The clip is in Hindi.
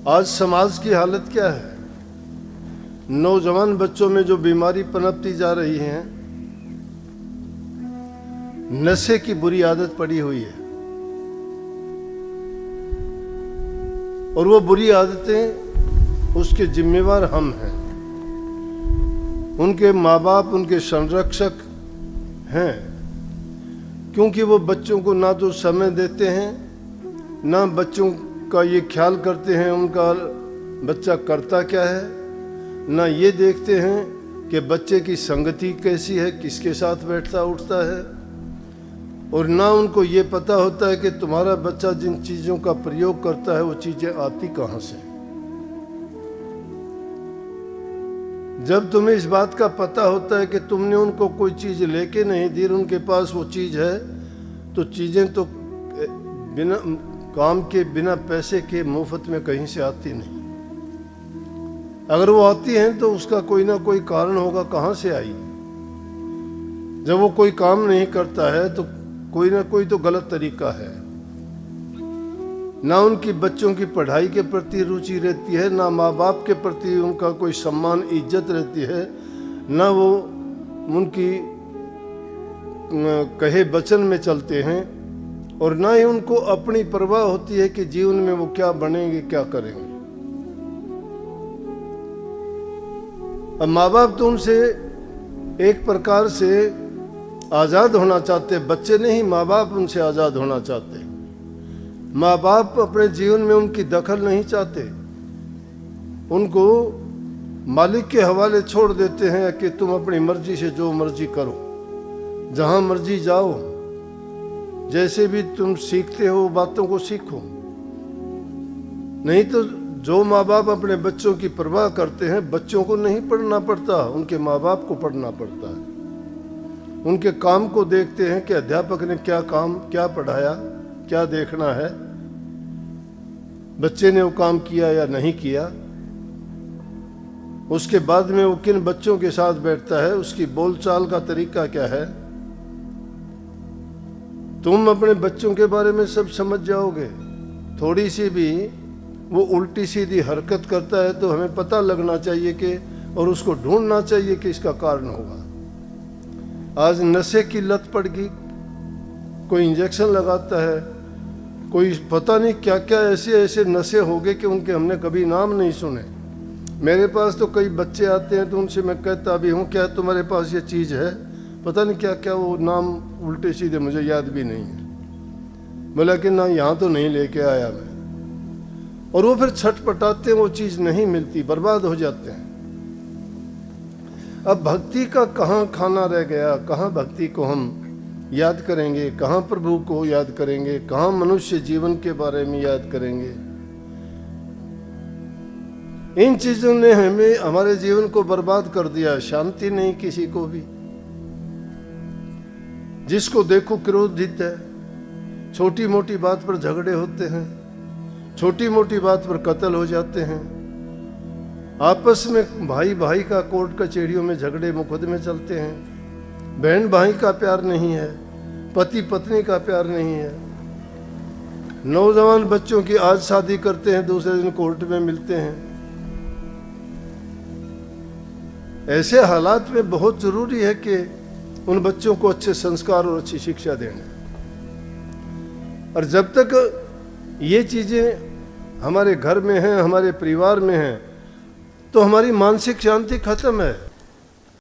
आज समाज की हालत क्या है? नौजवान बच्चों में जो बीमारी पनपती जा रही है, नशे की बुरी आदत पड़ी हुई है। और वो बुरी आदतें, उसके जिम्मेवार हम हैं। उनके माँ बाप, उनके संरक्षक हैं, क्योंकि वो बच्चों को ना तो समय देते हैं, ना बच्चों का ये ख्याल करते हैं उनका बच्चा करता क्या है, ना ये देखते हैं कि बच्चे की संगति कैसी है, किसके साथ बैठता उठता है, और ना उनको ये पता होता है कि तुम्हारा बच्चा जिन चीज़ों का प्रयोग करता है वो चीज़ें आती कहाँ से। जब तुम्हें इस बात का पता होता है कि तुमने उनको कोई चीज़ लेके नहीं दी, उनके पास वो चीज़ है, तो चीज़ें तो बिना काम के, बिना पैसे के, मुफ्त में कहीं से आती नहीं। अगर वो आती हैं तो उसका कोई ना कोई कारण होगा, कहाँ से आई। जब वो कोई काम नहीं करता है तो कोई ना कोई तो गलत तरीका है। ना उनकी बच्चों की पढ़ाई के प्रति रुचि रहती है, ना माँ बाप के प्रति उनका कोई सम्मान इज्जत रहती है, ना वो उनकी कहे वचन में चलते हैं, और ना ही उनको अपनी परवाह होती है कि जीवन में वो क्या बनेंगे, क्या करेंगे। अब माँ बाप तो उनसे एक प्रकार से आज़ाद होना चाहते, बच्चे नहीं, माँ बाप उनसे आज़ाद होना चाहते। माँ बाप अपने जीवन में उनकी दखल नहीं चाहते, उनको मालिक के हवाले छोड़ देते हैं कि तुम अपनी मर्जी से जो मर्जी करो, जहाँ मर्जी जाओ, जैसे भी तुम सीखते हो बातों को सीखो। नहीं तो जो माँ बाप अपने बच्चों की परवाह करते हैं, बच्चों को नहीं पढ़ना पड़ता, उनके माँ बाप को पढ़ना पड़ता है। उनके काम को देखते हैं कि अध्यापक ने क्या काम, क्या पढ़ाया, क्या देखना है, बच्चे ने वो काम किया या नहीं किया। उसके बाद में वो किन बच्चों के साथ बैठता है, उसकी बोलचाल का तरीका क्या है। तुम अपने बच्चों के बारे में सब समझ जाओगे। थोड़ी सी भी वो उल्टी सीधी हरकत करता है तो हमें पता लगना चाहिए कि, और उसको ढूंढना चाहिए कि इसका कारण होगा। आज नशे की लत पड़ गई, कोई इंजेक्शन लगाता है, कोई पता नहीं क्या क्या ऐसे ऐसे नशे हो गए कि उनके हमने कभी नाम नहीं सुने। मेरे पास तो कई बच्चे आते हैं तो उनसे मैं कहता भी हूँ, क्या तुम्हारे पास ये चीज़ है, पता नहीं क्या क्या वो नाम उल्टे सीधे मुझे याद भी नहीं है। बोला कि ना, यहाँ तो नहीं लेके आया मैं। और वो फिर छटपटाते हैं, वो चीज़ नहीं मिलती, बर्बाद हो जाते हैं। अब भक्ति का कहाँ खाना रह गया, कहाँ भक्ति को हम याद करेंगे, कहाँ प्रभु को याद करेंगे, कहाँ मनुष्य जीवन के बारे में याद करेंगे। इन चीज़ों ने हमें, हमारे जीवन को बर्बाद कर दिया। शांति नहीं किसी को भी, जिसको देखो क्रोधित है, छोटी मोटी बात पर झगड़े होते हैं, छोटी मोटी बात पर कत्ल हो जाते हैं, आपस में भाई भाई का कोर्ट कचहरियों में झगड़े मुकदमे चलते हैं, बहन भाई का प्यार नहीं है, पति पत्नी का प्यार नहीं है। नौजवान बच्चों की आज शादी करते हैं, दूसरे दिन कोर्ट में मिलते हैं। ऐसे हालात में बहुत जरूरी है कि उन बच्चों को अच्छे संस्कार और अच्छी शिक्षा देना। और जब तक ये चीज़ें हमारे घर में हैं, हमारे परिवार में हैं, तो हमारी मानसिक शांति खत्म है।